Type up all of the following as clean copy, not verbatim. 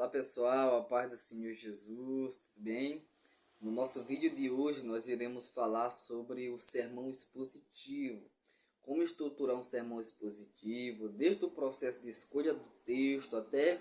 Olá pessoal, a paz do Senhor Jesus, tudo bem? No nosso vídeo de hoje nós iremos falar sobre o sermão expositivo. Como estruturar um sermão expositivo, desde o processo de escolha do texto até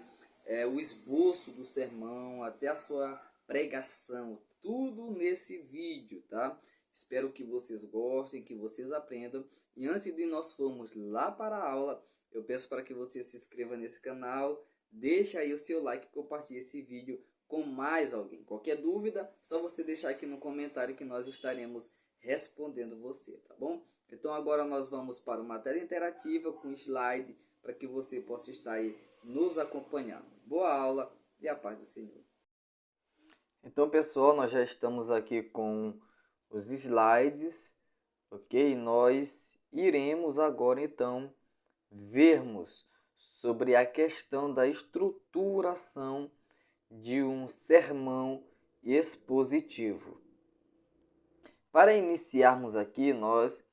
o esboço do sermão, até a sua pregação, tudo nesse vídeo, tá? Espero que vocês gostem, que vocês aprendam. E antes de nós formos lá para a aula, eu peço para que você se inscreva nesse canal, deixa aí o seu like e compartilhe esse vídeo com mais alguém. Qualquer dúvida, só você deixar aqui no comentário que nós estaremos respondendo você, tá bom? Então agora nós vamos para uma tela interativa com slide para que você possa estar aí nos acompanhando. Boa aula e a paz do Senhor. Então, pessoal, nós já estamos aqui com os slides, ok? Nós iremos agora, então, vermos sobre a questão da estruturação de um sermão expositivo. Para iniciarmos aqui, nós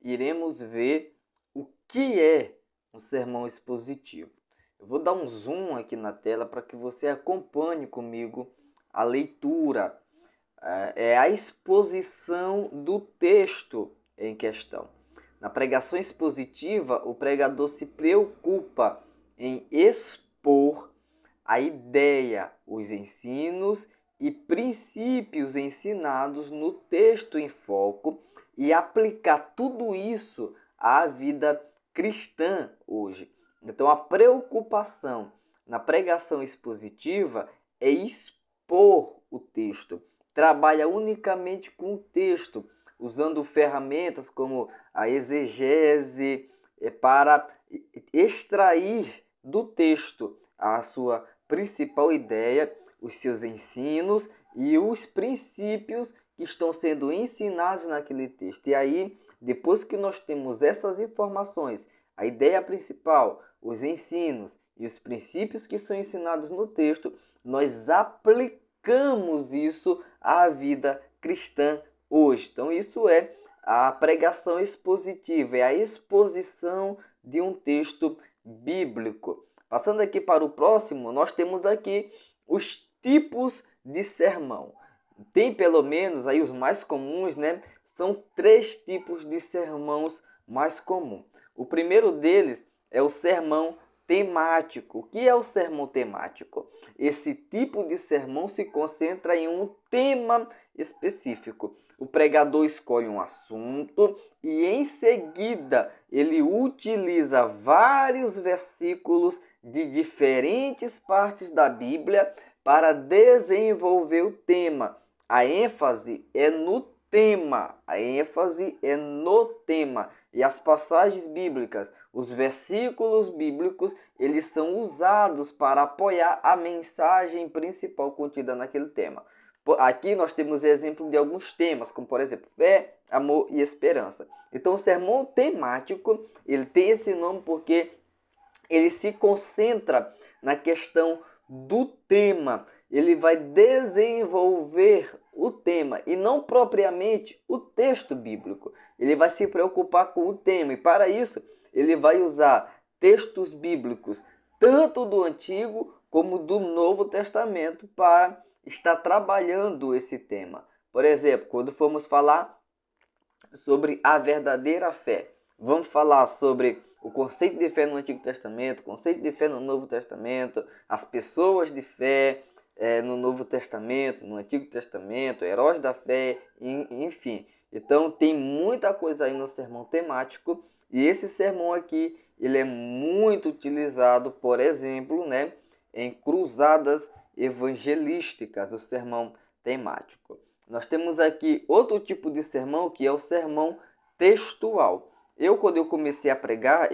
iremos ver o que é um sermão expositivo. Eu vou dar um zoom aqui na tela para que você acompanhe comigo a leitura. É a exposição do texto em questão. Na pregação expositiva, o pregador se preocupa em expor a ideia, os ensinos e princípios ensinados no texto em foco e aplicar tudo isso à vida cristã hoje. Então, a preocupação na pregação expositiva é expor o texto. Trabalha unicamente com o texto, usando ferramentas como a exegese para extrair do texto a sua principal ideia, os seus ensinos e os princípios que estão sendo ensinados naquele texto. E aí, depois que nós temos essas informações, a ideia principal, os ensinos e os princípios que são ensinados no texto, nós aplicamos isso à vida cristã hoje. Então, isso é a pregação expositiva, é a exposição de um texto bíblico. Passando aqui para o próximo, nós temos aqui os tipos de sermão. Tem pelo menos aí os mais comuns, né? São 3 tipos de sermãos mais comuns. O primeiro deles é o sermão temático. O que é o sermão temático? Esse tipo de sermão se concentra em um tema específico. O pregador escolhe um assunto e em seguida ele utiliza vários versículos de diferentes partes da Bíblia para desenvolver o tema. A ênfase é no tema. A ênfase é no tema. E as passagens bíblicas, os versículos bíblicos, eles são usados para apoiar a mensagem principal contida naquele tema. Aqui nós temos exemplo de alguns temas, como por exemplo, fé, amor e esperança. Então o sermão temático, ele tem esse nome porque ele se concentra na questão do tema. Ele vai desenvolver o tema e não propriamente o texto bíblico. Ele vai se preocupar com o tema e para isso ele vai usar textos bíblicos tanto do Antigo como do Novo Testamento para estar trabalhando esse tema. Por exemplo, quando formos falar sobre a verdadeira fé, vamos falar sobre o conceito de fé no Antigo Testamento, o conceito de fé no Novo Testamento, as pessoas de fé no Novo Testamento, no Antigo Testamento, heróis da fé, enfim. Então tem muita coisa aí no sermão temático e esse sermão aqui ele é muito utilizado, por exemplo, né, em cruzadas evangelísticas, o sermão temático. Nós temos aqui outro tipo de sermão que é o sermão textual. Quando eu comecei a pregar,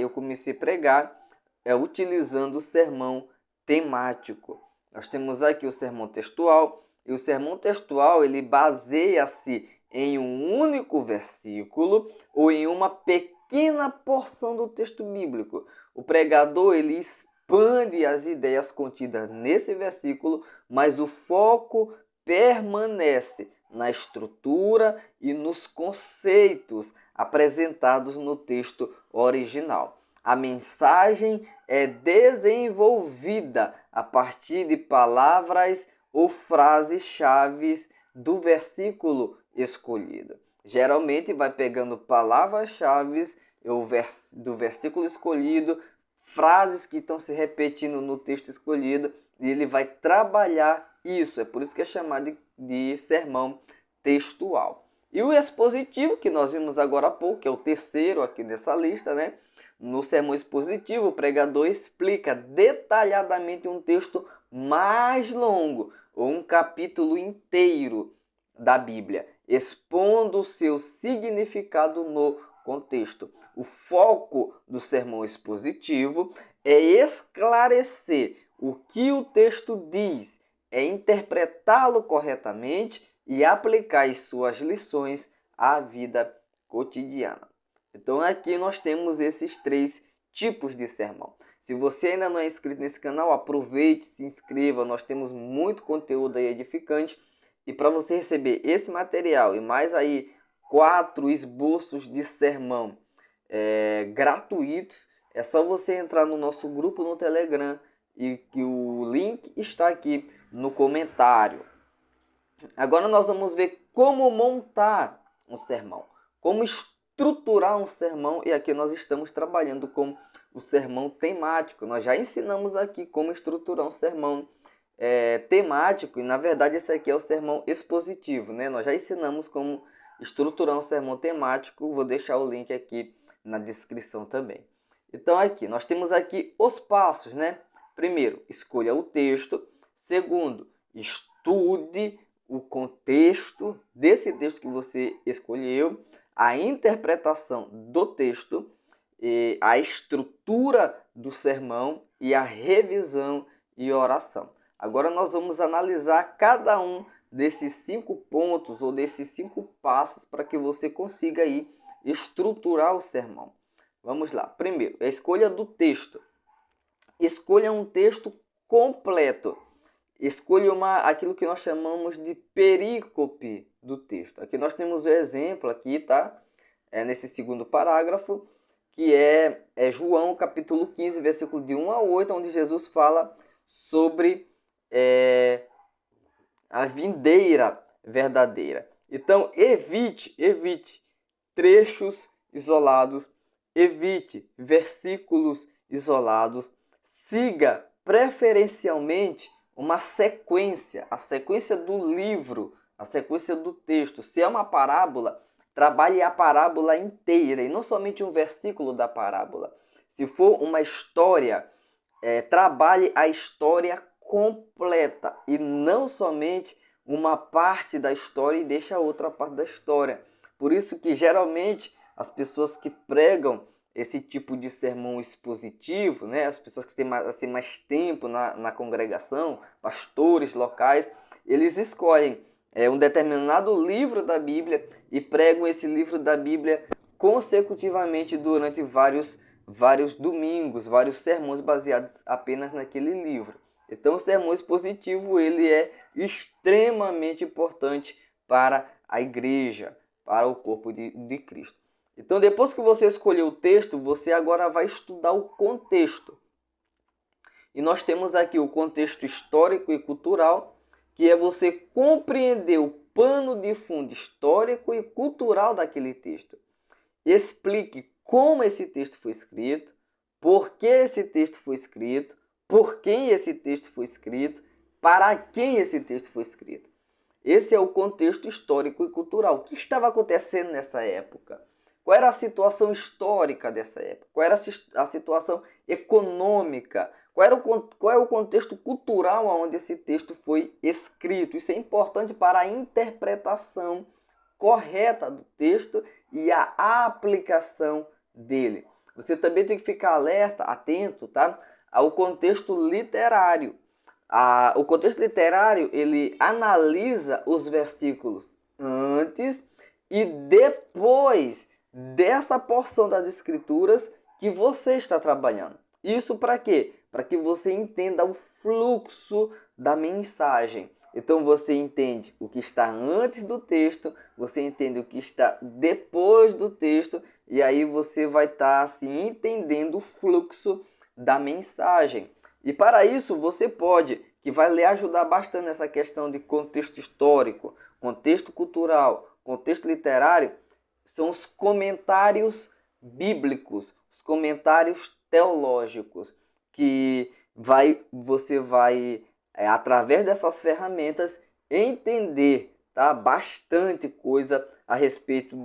utilizando o sermão temático. Nós temos aqui o sermão textual, e o sermão textual ele baseia-se em um único versículo ou em uma pequena porção do texto bíblico. O pregador ele expande as ideias contidas nesse versículo, mas o foco permanece na estrutura e nos conceitos apresentados no texto original. A mensagem é desenvolvida a partir de palavras ou frases-chave do versículo escolhido. Geralmente vai pegando palavras-chave do versículo escolhido, frases que estão se repetindo no texto escolhido, e ele vai trabalhar isso. É por isso que é chamado de sermão textual. E o expositivo, que nós vimos agora há pouco, que é o terceiro aqui dessa lista, né? No sermão expositivo, o pregador explica detalhadamente um texto mais longo, ou um capítulo inteiro da Bíblia, expondo o seu significado no contexto. O foco do sermão expositivo é esclarecer o que o texto diz, é interpretá-lo corretamente e aplicar as suas lições à vida cotidiana. Então aqui nós temos esses 3 tipos de sermão. Se você ainda não é inscrito nesse canal, aproveite, se inscreva. Nós temos muito conteúdo aí edificante. E para você receber esse material e mais aí 4 esboços de sermão gratuitos, é só você entrar no nosso grupo no Telegram, e que o link está aqui no comentário. Agora nós vamos ver como montar um sermão, como estruturar um sermão, e aqui nós estamos trabalhando com o sermão temático. Nós já ensinamos aqui como estruturar um sermão temático, e na verdade esse aqui é o sermão expositivo, né? Nós já ensinamos como estruturar um sermão temático, vou deixar o link aqui na descrição também. Então aqui, nós temos aqui os passos, né? Primeiro, escolha o texto. Segundo, estude o contexto desse texto que você escolheu, a interpretação do texto, a estrutura do sermão e a revisão e oração. Agora nós vamos analisar cada um desses 5 pontos ou desses 5 passos para que você consiga aí estruturar o sermão. Vamos lá. Primeiro, a escolha do texto. Escolha um texto completo. Escolha aquilo que nós chamamos de perícope do texto. Aqui nós temos o exemplo aqui, tá? Nesse segundo parágrafo, que é João capítulo 15, versículo de 1 a 8, onde Jesus fala sobre a vindeira verdadeira. Então, evite trechos isolados, evite versículos isolados, siga preferencialmente uma sequência, a sequência do livro, a sequência do texto. Se é uma parábola, trabalhe a parábola inteira e não somente um versículo da parábola. Se for uma história, trabalhe a história completa e não somente uma parte da história e deixa a outra parte da história. Por isso que geralmente as pessoas que pregam esse tipo de sermão expositivo, né, as pessoas que têm mais tempo na congregação, pastores locais, eles escolhem um determinado livro da Bíblia e pregam esse livro da Bíblia consecutivamente durante vários domingos, vários sermões baseados apenas naquele livro. Então o sermão expositivo ele é extremamente importante para a igreja, para o corpo de Cristo. Então depois que você escolheu o texto, você agora vai estudar o contexto. E nós temos aqui o contexto histórico e cultural, que é você compreender o pano de fundo histórico e cultural daquele texto. Explique como esse texto foi escrito, por que esse texto foi escrito, por quem esse texto foi escrito, para quem esse texto foi escrito. Esse é o contexto histórico e cultural. O que estava acontecendo nessa época? Qual era a situação histórica dessa época? Qual era a situação econômica? Qual é o contexto cultural onde esse texto foi escrito? Isso é importante para a interpretação correta do texto e a aplicação dele. Você também tem que ficar alerta, atento, tá? Ao contexto literário. O contexto literário, ele analisa os versículos antes e depois dessa porção das escrituras que você está trabalhando. Isso para quê? Para que você entenda o fluxo da mensagem. Então você entende o que está antes do texto, você entende o que está depois do texto, e aí você vai estar assim entendendo o fluxo da mensagem. E para isso você pode, que vai lhe ajudar bastante nessa questão de contexto histórico, contexto cultural, contexto literário, são os comentários bíblicos, os comentários teológicos, que você vai, através dessas ferramentas, entender, tá, bastante coisa a respeito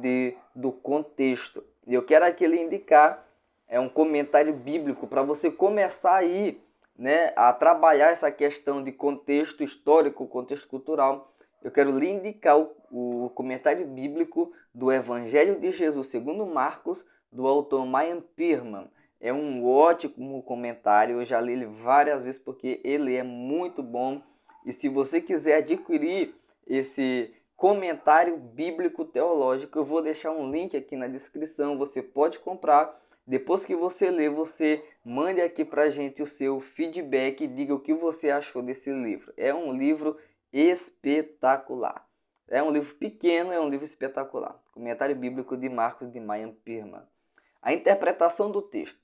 do contexto. E eu quero aqui lhe indicar um comentário bíblico para você começar aí, né, a trabalhar essa questão de contexto histórico, contexto cultural. Eu quero lhe indicar o comentário bíblico do Evangelho de Jesus segundo Marcos, do autor Mayan Pirman. É um ótimo comentário, eu já li ele várias vezes porque ele é muito bom. E se você quiser adquirir esse comentário bíblico teológico, eu vou deixar um link aqui na descrição, você pode comprar. Depois que você ler, você mande aqui pra gente o seu feedback e diga o que você achou desse livro. É um livro espetacular. É um livro pequeno, é um livro espetacular. Comentário bíblico de Marcos de Mayan Pirman. A interpretação do texto.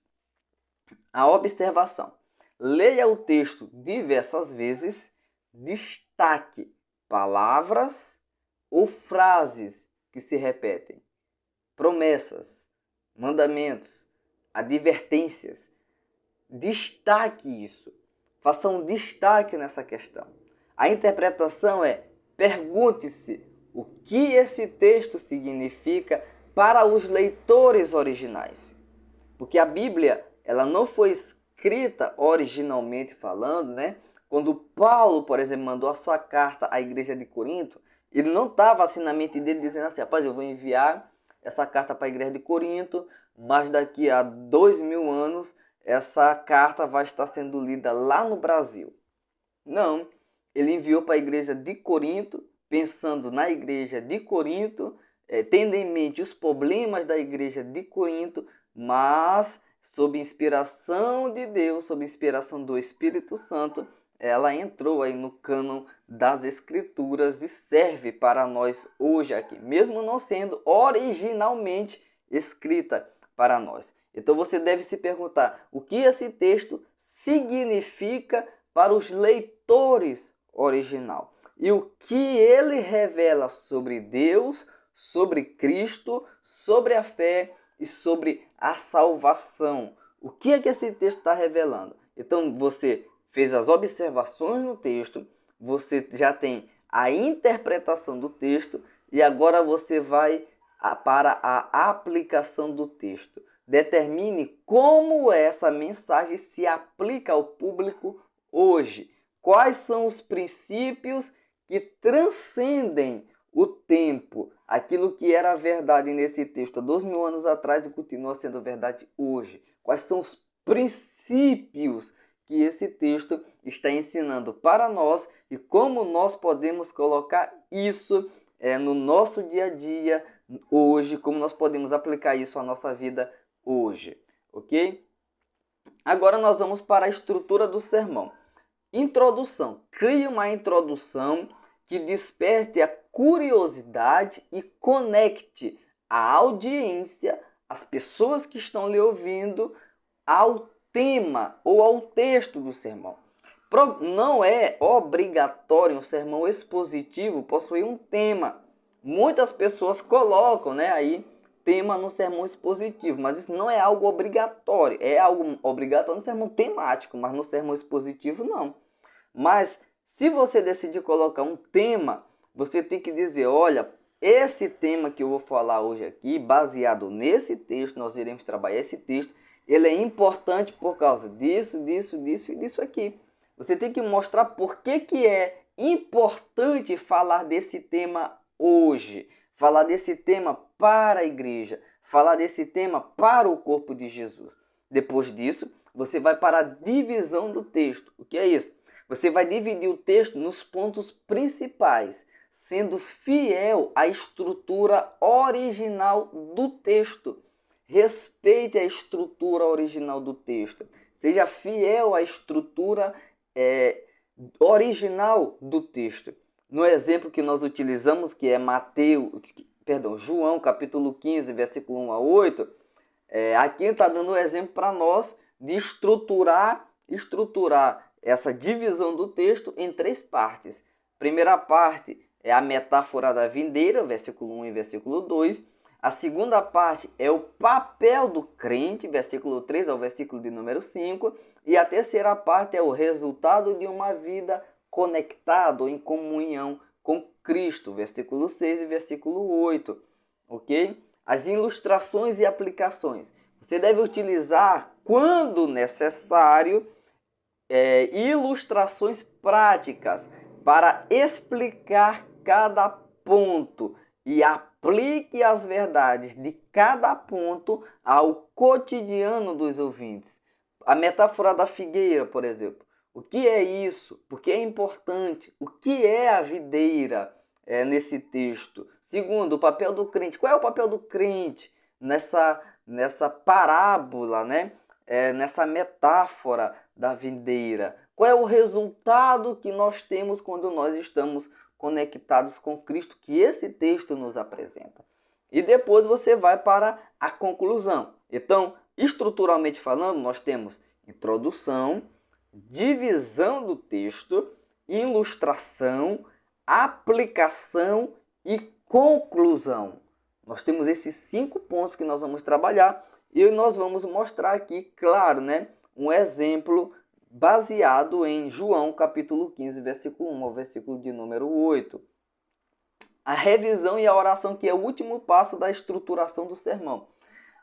A observação. Leia o texto diversas vezes, destaque palavras ou frases que se repetem, promessas, mandamentos, advertências. Destaque isso. Faça um destaque nessa questão. A interpretação é: pergunte-se o que esse texto significa para os leitores originais. Porque a Bíblia, ela não foi escrita originalmente falando, né? Quando Paulo, por exemplo, mandou a sua carta à igreja de Corinto, ele não estava assim na mente dele dizendo assim: rapaz, eu vou enviar essa carta para a igreja de Corinto, mas daqui a 2000 anos essa carta vai estar sendo lida lá no Brasil. Não, ele enviou para a igreja de Corinto, pensando na igreja de Corinto, tendo em mente os problemas da igreja de Corinto, mas sob inspiração de Deus, sob inspiração do Espírito Santo, ela entrou aí no cânon das Escrituras e serve para nós hoje aqui, mesmo não sendo originalmente escrita para nós. Então você deve se perguntar o que esse texto significa para os leitores original e o que ele revela sobre Deus, sobre Cristo, sobre a fé e sobre a salvação. O que é que esse texto está revelando? Então você fez as observações no texto, você já tem a interpretação do texto e agora você vai para a aplicação do texto. Determine como essa mensagem se aplica ao público hoje. Quais são os princípios que transcendem o tempo? Aquilo que era verdade nesse texto há 2000 anos atrás e continua sendo verdade hoje. Quais são os princípios que esse texto está ensinando para nós e como nós podemos colocar isso no nosso dia a dia hoje, como nós podemos aplicar isso à nossa vida hoje, ok? Agora nós vamos para a estrutura do sermão. Introdução. Crie uma introdução que desperte a curiosidade e conecte a audiência, as pessoas que estão lhe ouvindo, ao tema ou ao texto do sermão. Não é obrigatório um sermão expositivo possuir um tema. Muitas pessoas colocam, aí tema no sermão expositivo, mas isso não é algo obrigatório. É algo obrigatório no sermão temático, mas no sermão expositivo não. Mas se você decidir colocar um tema, você tem que dizer: olha, esse tema que eu vou falar hoje aqui, baseado nesse texto, nós iremos trabalhar esse texto, ele é importante por causa disso, disso, disso e disso aqui. Você tem que mostrar por que é importante falar desse tema hoje, falar desse tema para a igreja, falar desse tema para o corpo de Jesus. Depois disso, você vai para a divisão do texto. O que é isso? Você vai dividir o texto nos pontos principais, sendo fiel à estrutura original do texto. Respeite a estrutura original do texto. Seja fiel à estrutura original do texto. No exemplo que nós utilizamos, que é João capítulo 15, versículo 1 a 8, aqui está dando um exemplo para nós de estruturar essa divisão do texto em 3 partes. Primeira parte é a metáfora da videira, versículo 1 e versículo 2. A segunda parte é o papel do crente, versículo 3 ao versículo de número 5. E a terceira parte é o resultado de uma vida conectada ou em comunhão com Cristo, versículo 6 e versículo 8. Ok? As ilustrações e aplicações. Você deve utilizar, quando necessário, ilustrações práticas para explicar cada ponto e aplique as verdades de cada ponto ao cotidiano dos ouvintes. A metáfora da figueira, por exemplo. O que é isso? Por que é importante? O que é a videira nesse texto? Segundo, o papel do crente. Qual é o papel do crente nessa parábola, né? Nessa metáfora da videira? Qual é o resultado que nós temos quando nós estamos conectados com Cristo, que esse texto nos apresenta? E depois você vai para a conclusão. Então, estruturalmente falando, nós temos introdução, divisão do texto, ilustração, aplicação e conclusão. Nós temos esses 5 pontos que nós vamos trabalhar e nós vamos mostrar aqui, claro, né, um exemplo baseado em João capítulo 15, versículo 1 ao versículo de número 8. A revisão e a oração, que é o último passo da estruturação do sermão.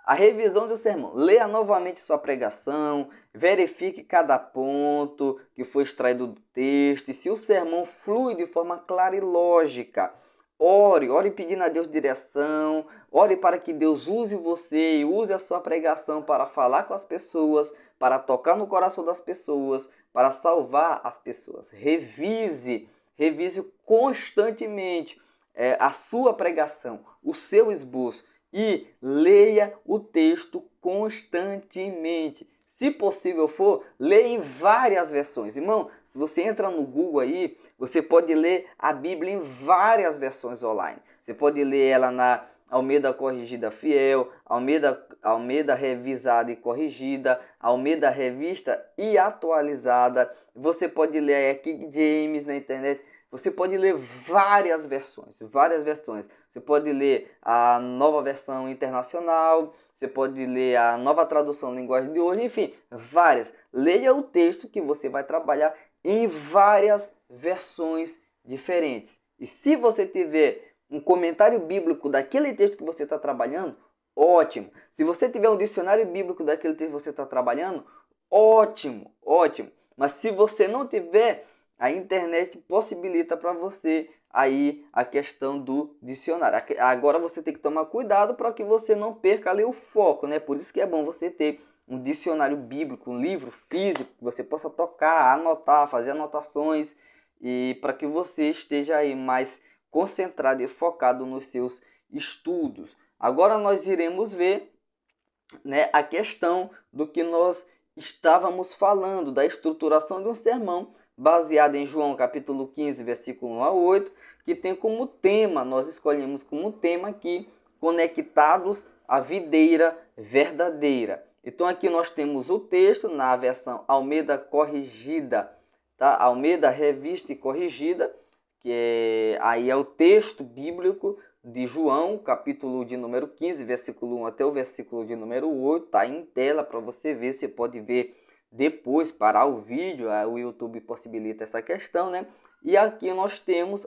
A revisão do sermão. Leia novamente sua pregação, verifique cada ponto que foi extraído do texto, e se o sermão flui de forma clara e lógica. Ore pedindo a Deus direção, ore para que Deus use você e use a sua pregação para falar com as pessoas, para tocar no coração das pessoas, para salvar as pessoas. Revise constantemente a sua pregação, o seu esboço, e leia o texto constantemente. Se possível for, leia em várias versões. Irmão, se você entra no Google aí, você pode ler a Bíblia em várias versões online. Você pode ler ela na Almeida Corrigida Fiel, Almeida Revisada e Corrigida, Almeida Revista e Atualizada. Você pode ler a King James na internet. Você pode ler várias versões. Você pode ler a nova versão internacional, você pode ler a nova tradução linguagem de hoje, enfim, várias. Leia o texto que você vai trabalhar em várias versões diferentes. E se você tiver um comentário bíblico daquele texto que você está trabalhando, ótimo. Se você tiver um dicionário bíblico daquele texto que você está trabalhando, ótimo. Mas se você não tiver, a internet possibilita para você aí a questão do dicionário. Agora você tem que tomar cuidado para que você não perca ali o foco, né? Por isso que é bom você ter um dicionário bíblico, um livro físico, que você possa tocar, anotar, fazer anotações, e para que você esteja aí mais concentrado e focado nos seus estudos. Agora nós iremos ver, né, a questão do que nós estávamos falando, da estruturação de um sermão, baseado em João capítulo 15, versículo 1 a 8, que tem como tema, nós escolhemos como tema aqui, conectados à videira verdadeira. Então aqui nós temos o texto na versão Almeida Corrigida, tá? Almeida Revista e Corrigida, que aí é o texto bíblico de João, capítulo de número 15, versículo 1 até o versículo de número 8, tá em tela para você ver, você pode ver depois, parar o vídeo, o YouTube possibilita essa questão, né? E aqui nós temos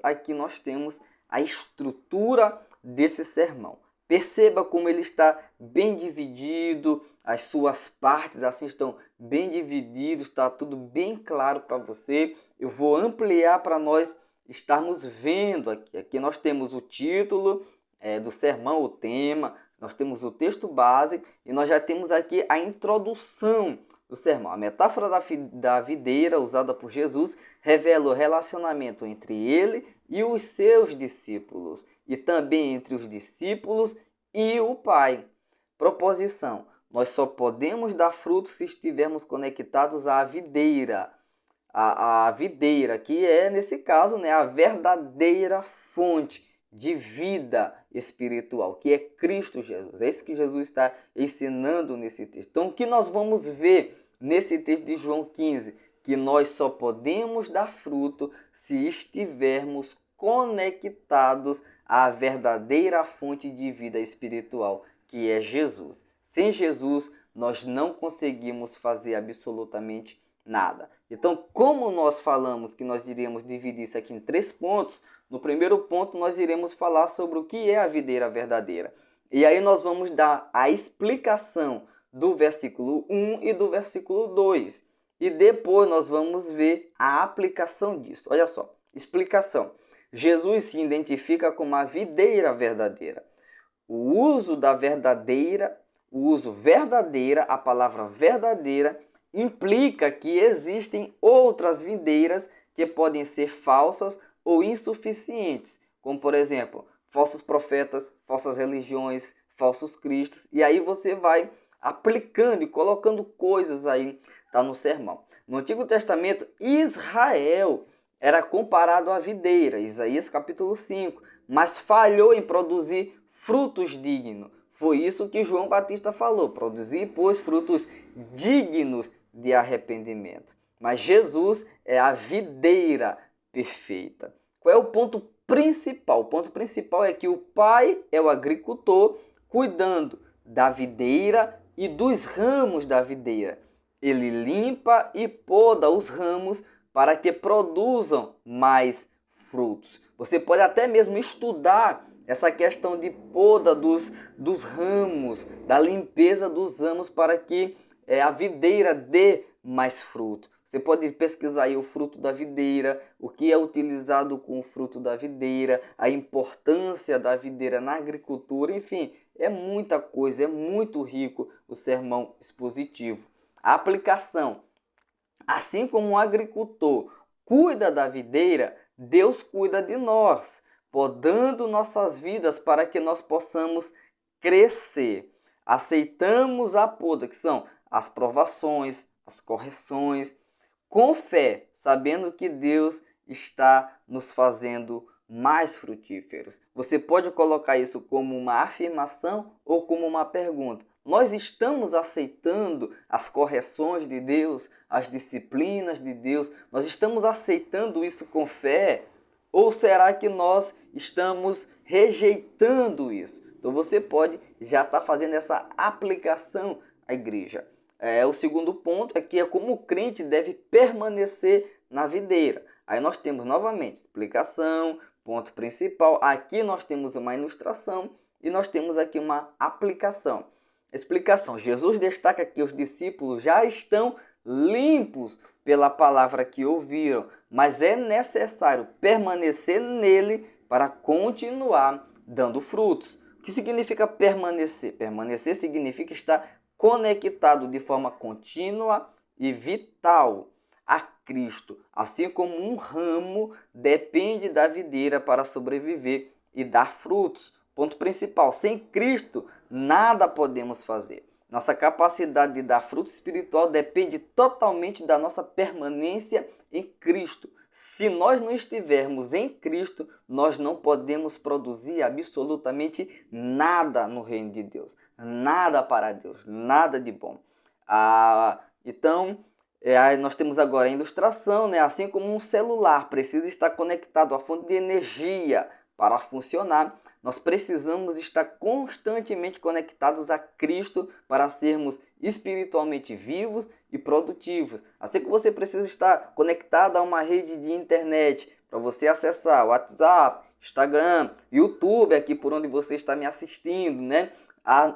a estrutura desse sermão. Perceba como ele está bem dividido, as suas partes assim estão bem divididas, está tudo bem claro para você. Eu vou ampliar para nós estarmos vendo aqui. Aqui nós temos o título do sermão, o tema, nós temos o texto base e nós já temos aqui a introdução do sermão. A metáfora da videira usada por Jesus revela o relacionamento entre ele e os seus discípulos e também entre os discípulos e o Pai. Proposição: nós só podemos dar frutos se estivermos conectados à videira. a videira, que é, nesse caso, né, a verdadeira fonte de vida espiritual, que é Cristo Jesus. É isso que Jesus está ensinando nesse texto. Então, o que nós vamos ver nesse texto de João 15? Que nós só podemos dar fruto se estivermos conectados à verdadeira fonte de vida espiritual, que é Jesus. Sem Jesus, nós não conseguimos fazer absolutamente nada. Então, como nós falamos que nós iríamos dividir isso aqui em 3 pontos, no primeiro ponto nós iremos falar sobre o que é a videira verdadeira. E aí nós vamos dar a explicação do versículo 1 e do versículo 2. E depois nós vamos ver a aplicação disso. Olha só, explicação. Jesus se identifica como a videira verdadeira. O uso verdadeira, a palavra verdadeira, implica que existem outras videiras que podem ser falsas ou insuficientes, como por exemplo, falsos profetas, falsas religiões, falsos cristos, e aí você vai aplicando e colocando coisas aí, tá no sermão. No Antigo Testamento, Israel era comparado à videira, Isaías capítulo 5, mas falhou em produzir frutos dignos. Foi isso que João Batista falou, produzir, pois, frutos dignos de arrependimento. Mas Jesus é a videira perfeita. Qual é o ponto principal? O ponto principal é que o Pai é o agricultor cuidando da videira e dos ramos da videira. Ele limpa e poda os ramos para que produzam mais frutos. Você pode até mesmo estudar essa questão de poda dos ramos, da limpeza dos ramos para que a videira dê mais fruto. Você pode pesquisar aí o fruto da videira, o que é utilizado com o fruto da videira, a importância da videira na agricultura, enfim, é muita coisa, é muito rico o sermão expositivo. A aplicação, assim como um agricultor cuida da videira, Deus cuida de nós, podando nossas vidas para que nós possamos crescer. Aceitamos a poda, que são as provações, as correções, com fé, sabendo que Deus está nos fazendo mais frutíferos. Você pode colocar isso como uma afirmação ou como uma pergunta. Nós estamos aceitando as correções de Deus, as disciplinas de Deus? Nós estamos aceitando isso com fé? Ou será que nós estamos rejeitando isso? Então você pode já estar fazendo essa aplicação à igreja. O segundo ponto é que como o crente deve permanecer na videira. Aí nós temos novamente explicação, ponto principal. Aqui nós temos uma ilustração e nós temos aqui uma aplicação. Explicação. Jesus destaca que os discípulos já estão limpos pela palavra que ouviram, mas é necessário permanecer nele para continuar dando frutos. O que significa permanecer? Permanecer significa estar conectado de forma contínua e vital a Cristo, assim como um ramo depende da videira para sobreviver e dar frutos. Ponto principal, sem Cristo nada podemos fazer. Nossa capacidade de dar fruto espiritual depende totalmente da nossa permanência em Cristo. Se nós não estivermos em Cristo, nós não podemos produzir absolutamente nada no reino de Deus. Nada para Deus, nada de bom. Então, nós temos agora a ilustração, né? Assim como um celular precisa estar conectado à fonte de energia para funcionar, nós precisamos estar constantemente conectados a Cristo para sermos espiritualmente vivos e produtivos. Assim como você precisa estar conectado a uma rede de internet para você acessar o WhatsApp, Instagram, YouTube, aqui por onde você está me assistindo, né?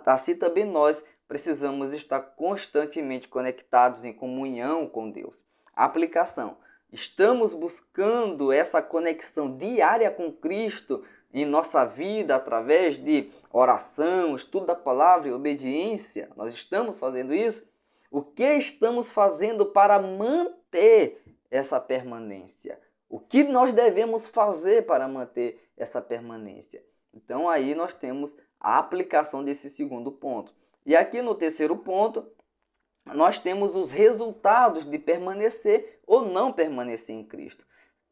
Assim também nós precisamos estar constantemente conectados em comunhão com Deus. A aplicação. Estamos buscando essa conexão diária com Cristo em nossa vida através de oração, estudo da palavra e obediência. Nós estamos fazendo isso? O que estamos fazendo para manter essa permanência? O que nós devemos fazer para manter essa permanência? Então aí nós temos a aplicação desse segundo ponto. E aqui no terceiro ponto, nós temos os resultados de permanecer ou não permanecer em Cristo.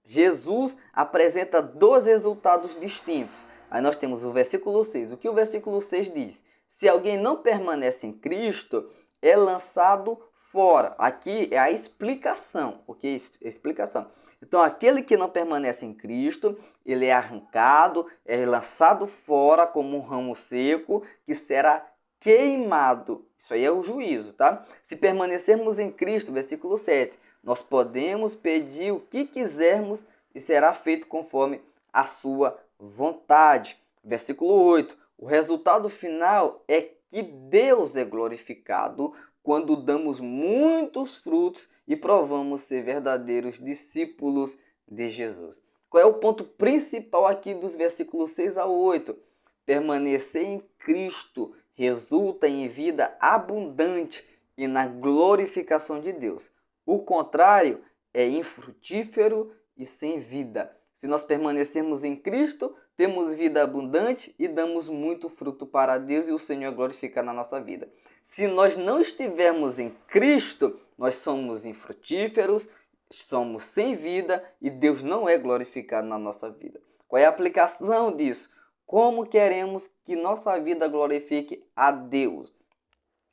Jesus apresenta dois resultados distintos. Aí nós temos o versículo 6. O que o versículo 6 diz? Se alguém não permanece em Cristo, é lançado fora. Aqui é a explicação, ok? Explicação. Então, aquele que não permanece em Cristo, ele é arrancado, é lançado fora como um ramo seco, que será queimado. Isso aí é o juízo, tá? Se permanecermos em Cristo, versículo 7, nós podemos pedir o que quisermos e será feito conforme a sua vontade. Versículo 8, o resultado final é que Deus é glorificado quando damos muitos frutos e provamos ser verdadeiros discípulos de Jesus. Qual é o ponto principal aqui dos versículos 6 a 8? Permanecer em Cristo resulta em vida abundante e na glorificação de Deus. O contrário é infrutífero e sem vida. Se nós permanecermos em Cristo, temos vida abundante e damos muito fruto para Deus e o Senhor glorifica na nossa vida. Se nós não estivermos em Cristo, nós somos infrutíferos, somos sem vida e Deus não é glorificado na nossa vida. Qual é a aplicação disso? Como queremos que nossa vida glorifique a Deus?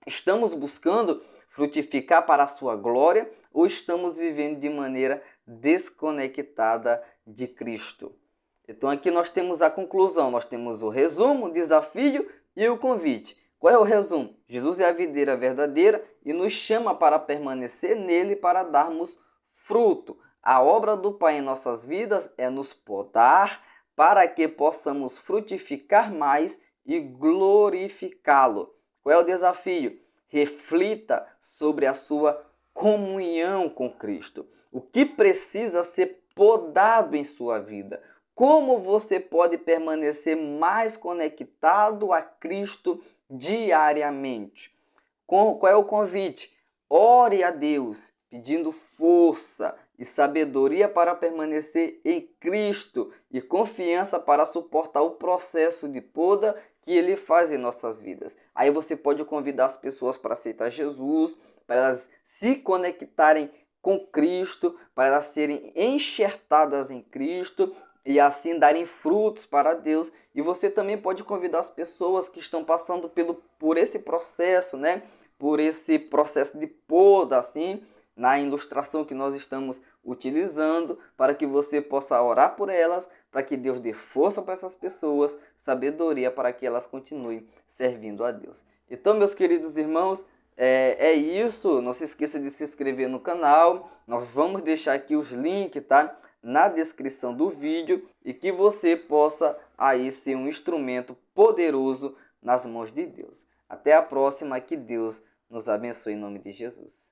Estamos buscando frutificar para a sua glória ou estamos vivendo de maneira desconectada de Cristo? Então aqui nós temos a conclusão, nós temos o resumo, o desafio e o convite. Qual é o resumo? Jesus é a videira verdadeira e nos chama para permanecer nele para darmos fruto. A obra do Pai em nossas vidas é nos podar para que possamos frutificar mais e glorificá-lo. Qual é o desafio? Reflita sobre a sua comunhão com Cristo. O que precisa ser podado em sua vida? Como você pode permanecer mais conectado a Cristo diariamente? Qual é o convite? Ore a Deus, pedindo força e sabedoria para permanecer em Cristo e confiança para suportar o processo de poda que Ele faz em nossas vidas. Aí você pode convidar as pessoas para aceitar Jesus, para elas se conectarem com Cristo, para elas serem enxertadas em Cristo e assim darem frutos para Deus. E você também pode convidar as pessoas que estão passando por esse processo, né? Por esse processo de poda, assim, na ilustração que nós estamos utilizando, para que você possa orar por elas, para que Deus dê força para essas pessoas, sabedoria para que elas continuem servindo a Deus. Então, meus queridos irmãos, é isso. Não se esqueça de se inscrever no canal. Nós vamos deixar aqui os links, tá? Na descrição do vídeo e que você possa aí ser um instrumento poderoso nas mãos de Deus. Até a próxima, que Deus nos abençoe em nome de Jesus.